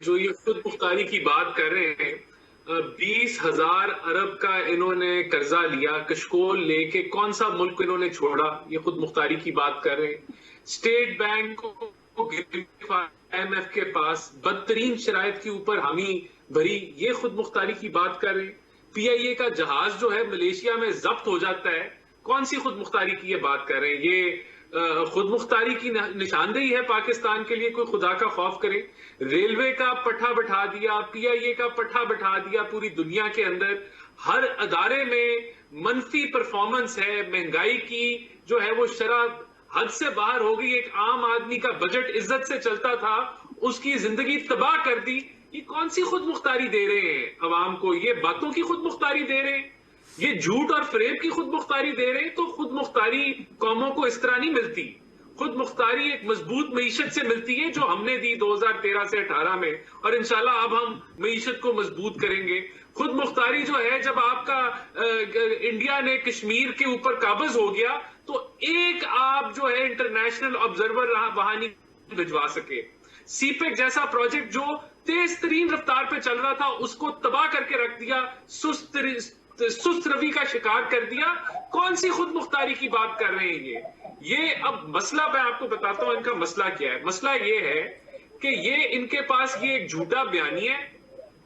जो ये खुद मुख्तारी की बात कर रहे हैं, 20,000 अरब का इन्होंने कर्जा लिया, कशकोल लेके कौन सा मुल्क इन्होंने छोड़ा, ये खुद मुख्तारी की बात कर रहे हैं। स्टेट बैंक को IMF के पास बदतरीन शराइत के ऊपर हामी भरी, ये खुद मुख्तारी की बात कर रहे हैं। PIA का जहाज जो है मलेशिया में जब्त हो जाता है, कौन सी खुद मुख्तारी की ये बात कर रहे हैं। ये खुद मुख्तारी की निशानदेही है पाकिस्तान के लिए, कोई खुदा का खौफ करे। रेलवे का पट्टा बैठा दिया, PIA का पट्टा बैठा दिया पूरी दुनिया के अंदर। हर अदारे में मनफी परफॉर्मेंस है, महंगाई की जो है वो शरह हद से बाहर हो गई। एक आम आदमी का बजट इज्जत से चलता था, उसकी जिंदगी तबाह कर दी। ये कौन सी खुद मुख्तारी दे रहे हैं अवाम को? ये बातों की खुद मुख्तारी दे रहे हैं, ये झूठ और फरेब की खुद मुख्तारी दे रहे हैं। तो खुद मुख्तारी कौमों को इस तरह नहीं मिलती। खुद मुख्तारी एक मजबूत मईशत से मिलती है, जो हमने दी 2013 से 18 में, और इंशाल्लाह अब हम मईशत को मजबूत करेंगे। खुद मुख्तारी जो है, जब आपका इंडिया ने कश्मीर के ऊपर काबज हो गया, तो एक आप जो है इंटरनेशनल ऑब्जर्वर वहां नहीं भिजवा सके। सीपेक जैसा प्रोजेक्ट जो तेज तरीन रफ्तार पे चल रहा था, उसको तबाह करके रख दिया, सुस्त रवि का शिकार कर दिया। कौन सी खुद मुख्तारी की बात कर रहे हैं ये अब मसला मैं आपको बताता हूं, इनका मसला क्या है। मसला ये है कि ये इनके पास ये एक झूठा बयानी है।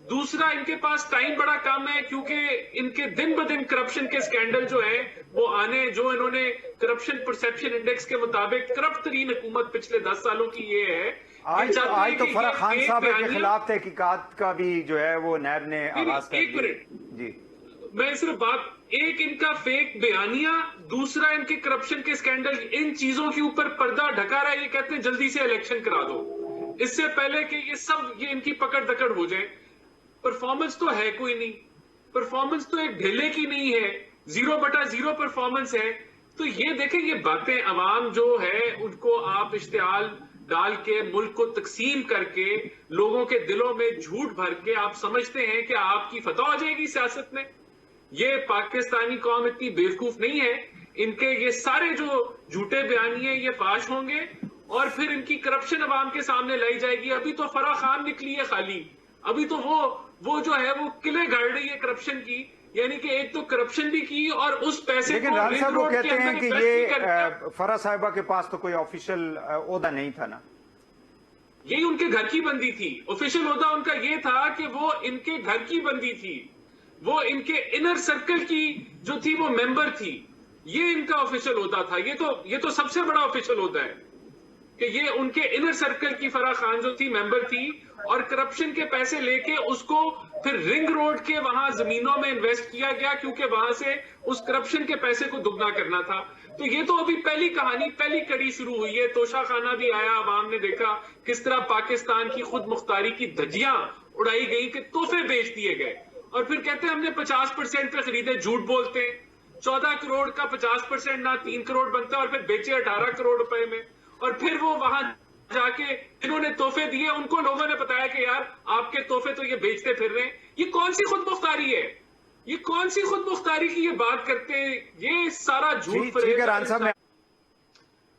दूसरा, इनके पास टाइम बड़ा कम है, क्योंकि इनके दिन ब दिन करप्शन के स्कैंडल जो है वो आने, जो इन्होंने करप्शन परसेप्शन इंडेक्स के मुताबिक करप्ट तरीन हुकूमत पिछले 10 सालों की ये है। आज तो फराह खान साहब के खिलाफ तहकीकात का भी जो है वो नैब ने आगाज कर एक मिनट जी, मैं सिर्फ बात, एक इनका फेक बयानिया, दूसरा इनके करप्शन के स्कैंडल, इन चीजों के ऊपर पर्दा ढका रहा है। ये कहते हैं जल्दी से इलेक्शन करा दो, इससे पहले कि ये इनकी पकड़ दकड़ हो जाए। परफॉर्मेंस तो है कोई नहीं, परफॉर्मेंस तो एक ढेले की नहीं है, 0/0 परफॉर्मेंस है। तो ये देखें, ये बातें अवाम जो है उनको आप इश्तिहाल डाल के, मुल्क को तकसीम करके, लोगों के दिलों में झूठ भर के आप समझते हैं कि आपकी फतह हो जाएगी सियासत में। ये पाकिस्तानी कौम इतनी बेवकूफ नहीं है। इनके ये सारे जो झूठे बयानिए ये फाश होंगे और फिर इनकी करप्शन अवाम के सामने लाई जाएगी। अभी तो फराह खान निकली है खाली, अभी तो वो जो है वो किले गाड़ रही है करप्शन की, यानी कि एक तो करप्शन भी की और उस पैसे लेकिन राज साहब वो कहते हैं कि ये फराह साहिबा के पास तो कोई ऑफिशियल ओहदा नहीं था ना। यही उनके घर की बंदी थी। ऑफिशियल ओहदा उनका ये था कि वो इनके घर की बंदी थी, वो इनके इनर सर्कल की जो थी वो मेंबर थी। ये इनका ऑफिशियल ओहदा था। ये तो सबसे बड़ा ऑफिशियल ओहदा है कि ये उनके इनर सर्कल की फराह खान जो थी मेंबर थी, और करप्शन के पैसे लेके उसको फिर रिंग रोड के वहां जमीनों में इन्वेस्ट किया गया, क्योंकि वहां से उस करप्शन के पैसे को दुगना करना था। तो ये तो अभी पहली कहानी, पहली कड़ी शुरू हुई है। तोशा खाना भी आया, आवाम ने देखा किस तरह पाकिस्तान की खुद मुख्तारी की धज्जियां उड़ाई गई, कि तोहफे बेच दिए गए, और फिर कहते हैं हमने 50% पे खरीदे। झूठ बोलते हैं। 14 करोड़ का 50% ना 3 करोड़ बनता है, और फिर बेचे 18 करोड़ रुपए में। और फिर वो वहां जाके इन्होंने तोहफे दिए, उनको लोगों ने बताया कि यार आपके तोहफे तो ये बेचते फिर रहे हैं। ये कौन सी खुद मुख्तारी है? ये कौन सी खुद मुख्तारी की ये बात करते हैं? ये सारा झूठ फरेब।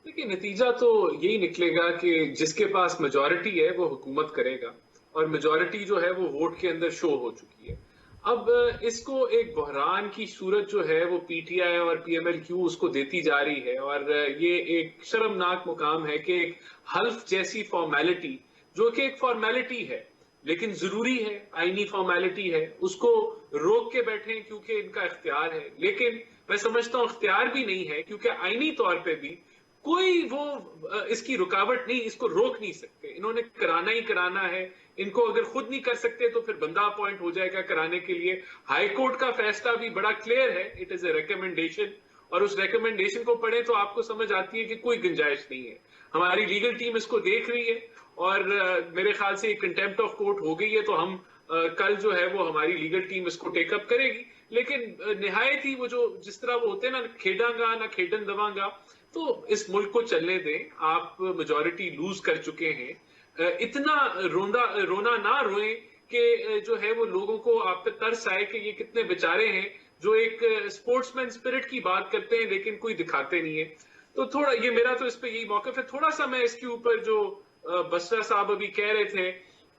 देखिए, नतीजा तो यही निकलेगा कि जिसके पास मेजॉरिटी है वो हुकूमत करेगा, और मेजॉरिटी जो है वो वोट के अंदर शो हो चुकी है। अब इसको एक बहरान की सूरत जो है वो PTI और PMLQ उसको देती जा रही है, और ये एक शर्मनाक मुकाम है कि एक हल्फ जैसी फॉर्मेलिटी, जो कि एक फॉर्मेलिटी है लेकिन जरूरी है, आईनी फॉर्मेलिटी है, उसको रोक के बैठे क्योंकि इनका इख्तियार है। लेकिन मैं समझता हूं इख्तियार भी नहीं है, क्योंकि आईनी तौर पे भी कोई वो इसकी रुकावट नहीं, इसको रोक नहीं सकते। इन्होंने कराना ही कराना है। इनको अगर खुद नहीं कर सकते तो फिर बंदा अपॉइंट हो जाएगा कराने के लिए। हाई कोर्ट का फैसला भी बड़ा क्लियर है, इट इज ए रिकमेंडेशन, और उस रिकमेंडेशन को पढ़े तो आपको समझ आती है कि कोई गुंजाइश नहीं है। हमारी लीगल टीम इसको देख रही है, और मेरे ख्याल से कंटेम्प्ट ऑफ कोर्ट हो गई है, तो हम कल जो है वो हमारी लीगल टीम इसको टेकअप करेगी। लेकिन निहायत ही वो जो जिस तरह वो होते हैं ना, खेडांगा ना खेडन दवांगा, तो इस मुल्क को चलने दें। आप मेजॉरिटी लूज कर चुके हैं। इतना रोना ना रोएं कि जो है वो लोगों को आप पे तरस आए कि ये कितने बेचारे हैं जो एक स्पोर्ट्समैन स्पिरिट की बात करते हैं लेकिन कोई दिखाते नहीं है। तो थोड़ा ये मेरा तो इस पे यही मौकफ है। थोड़ा सा मैं इसके ऊपर जो बसरा साहब अभी कह रहे थे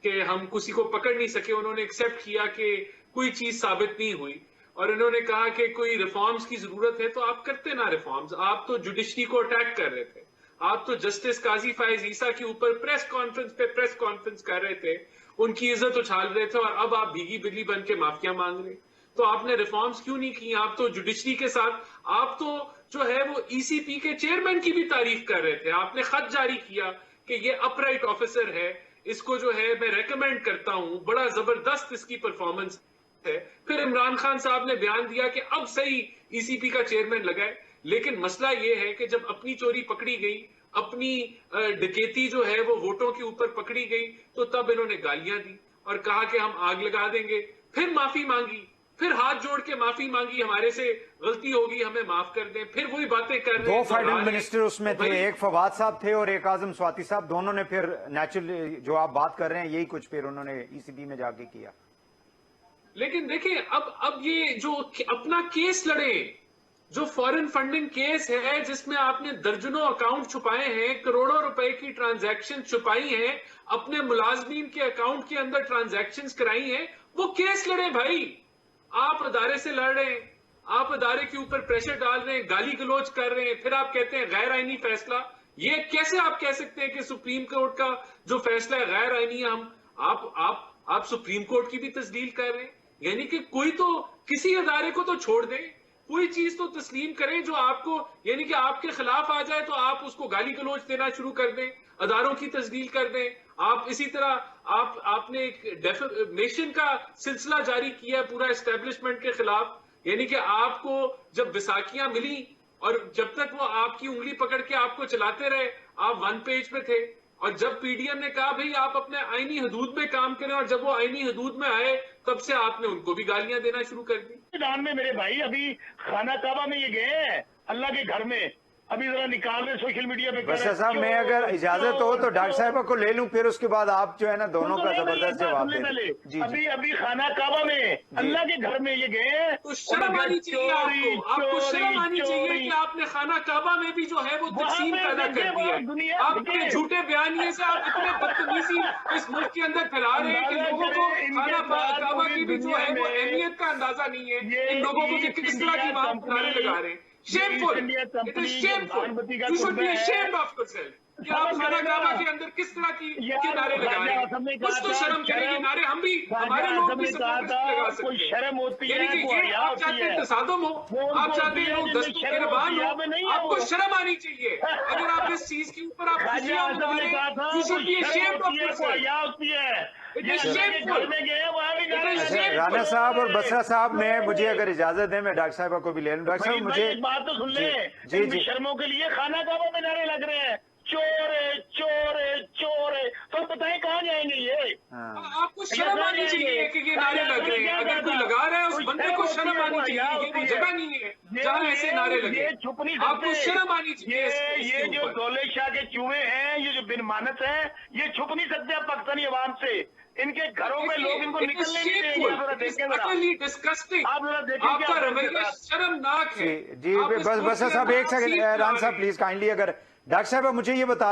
कि हम किसी को पकड़ नहीं सके, उन्होंने एक्सेप्ट किया कि कोई चीज साबित नहीं हुई और इन्होंने कहा कि कोई रिफॉर्म्स की जरूरत है तो आप करते ना रिफॉर्म्स। आप तो जुडिशरी को अटैक कर रहे थे, आप तो जस्टिस काजी फायज ईसा के ऊपर प्रेस कॉन्फ्रेंस कर रहे थे, उनकी इज्जत उछाल रहे थे और अब आप भीगी बिल्ली बन के माफिया मांग रहे। तो आपने रिफॉर्म्स क्यों नहीं की? आप तो जुडिशरी के साथ, आप तो जो है वो ईसीपी के चेयरमैन की भी तारीफ कर रहे थे। आपने खत जारी किया कि ये अपराइट ऑफिसर है, इसको जो है मैं रेकमेंड करता हूं, बड़ा जबरदस्त इसकी परफॉर्मेंस है। फिर इमरान खान साहब ने बयान दिया कि अब सही ईसीपी का चेयरमैन लगाए। लेकिन मसला ये है कि जब अपनी चोरी पकड़ी गई, अपनी डकैती जो है वो वोटों के ऊपर पकड़ी गई, तो तब इन्होंने गालियां दी और कहा कि हम आग लगा देंगे। फिर माफी मांगी, फिर हाथ जोड़ के माफी मांगी, हमारे से गलती होगी, हमें माफ कर दें। फिर वही बातें कर रहे हैं। दो फाइनेंस मिनिस्टर उसमें थे, एक फवाद साहब थे और एक आजम स्वाति साहब। दोनों ने फिर नेचुरली जो आप बात कर रहे हैं यही कुछ फिर उन्होंने ईसीबी में जाके किया। लेकिन देखिए अब ये जो अपना केस लड़े, जो फॉरेन फंडिंग केस है जिसमें आपने दर्जनों अकाउंट छुपाए हैं, करोड़ों रुपए की ट्रांजैक्शन छुपाई हैं, अपने मुलाजमीन के अकाउंट के अंदर ट्रांजैक्शंस कराई हैं, वो केस लड़े भाई। आप अदारे से लड़ रहे हैं, आप अदारे के ऊपर प्रेशर डाल रहे हैं, गाली गलौज कर रहे हैं, फिर आप कहते हैं गैर आईनी फैसला। ये कैसे आप कह सकते हैं कि सुप्रीम कोर्ट का जो फैसला है गैर आईनी है? आप सुप्रीम कोर्ट की भी तस्दील कर रहे हैं। यानी कि कोई तो किसी अदारे को तो छोड़ दे, कोई चीज तो तस्लीम करें जो आपको, यानी कि आपके खिलाफ आ जाए तो आप उसको गाली गलौज देना शुरू कर दें, अदारों की तस्दील कर दें। आप इसी तरह आपने एक डेफेमेशन का सिलसिला जारी किया पूरा एस्टेब्लिशमेंट के खिलाफ। यानी कि आपको जब विसाखियां मिली और जब तक वो आपकी उंगली पकड़ के आपको चलाते रहे, आप वन पेज पे थे। और जब पीडीएम ने कहा भाई आप अपने आईनी हदूद में काम करें, और जब वो आईनी हदूद में आए तब से आपने उनको भी गालियां देना शुरू कर दी। मैदान में मेरे भाई अभी खाना काबा में ये गए हैं अल्लाह के घर में, अभी जरा निकाल रहे सोशल मीडिया पे। बस साहब मैं अगर इजाजत हो तो डॉक्टर साहब को ले लूं, फिर उसके बाद आप जो है ना दोनों का जबरदस्त जवाब दें। जी अभी अभी खाना काबा में अल्लाह के घर में ये गए तो शर्म आनी चाहिए आपको शर्म आनी चाहिए कि आपने खाना काबा में भी जो है वो तकसीम पैदा कर दी है। आपके झूठे बयानिए से आप इतने बदतमीजी इस मुल्क के अंदर फैला रहे हैं कि लोगों को खाना काबा की भी जो है वो अहमियत का अंदाजा नहीं है। इन लोगों को किस तरह की बात नारे लगा रहे हैं। Shameful! It is shameful! You should be ashamed of yourself. कि आप खाना काबा के अंदर किस तरह के नारे लगा रहे हैं। कुछ तो शर्म करेंगे। नारे हम भी, हमारे लोग भी सपोर्ट लगा सकते हैं। शर्म होती है, यानी कि ये आप चाहते हैं तसादुम हो, आप चाहते हैं लोग दस्तूरबान हो, आपको शर्म आनी चाहिए। अगर आप इस चीज के ऊपर आप खुशियां मना रहे हैं, you should be ashamed of yourself. It is shameful. Rana साहब और बसरा साहब में मुझे अगर इजाजत दें मैं डॉक्टर साहब को भी ले लूं। डॉक्टर साहब मुझे एक बात तो सुन ले, जी शर्मों के लिए खाना काबा में नारे लग रहे हैं, चोर है चोर है चोर है, तो बताएं कहाँ जाएंगे ये? आपको शर्म आनी चाहिए कि ये नारे लग रहे हैं। अगर कोई लगा रहा है उस बंदे को शर्म आनी चाहिए। ये वो जगह नहीं है जहाँ ऐसे नारे लगे। आपको शर्म आनी चाहिए। ये जो दौलत शाह के चूहे हैं, ये जो बिन मानस है, ये छुप नहीं सकते पाकिस्तानी अवाम से। इनके घरों में लोग इनको निकलने नहीं देंगे। डिस्कस्टिंग आप जरा देखें आपका रवैया शर्मनाक है। जी बस साहब एक सेकंड, राना साहब प्लीज काइंडली, अगर डॉक्टर साहब मुझे ये बता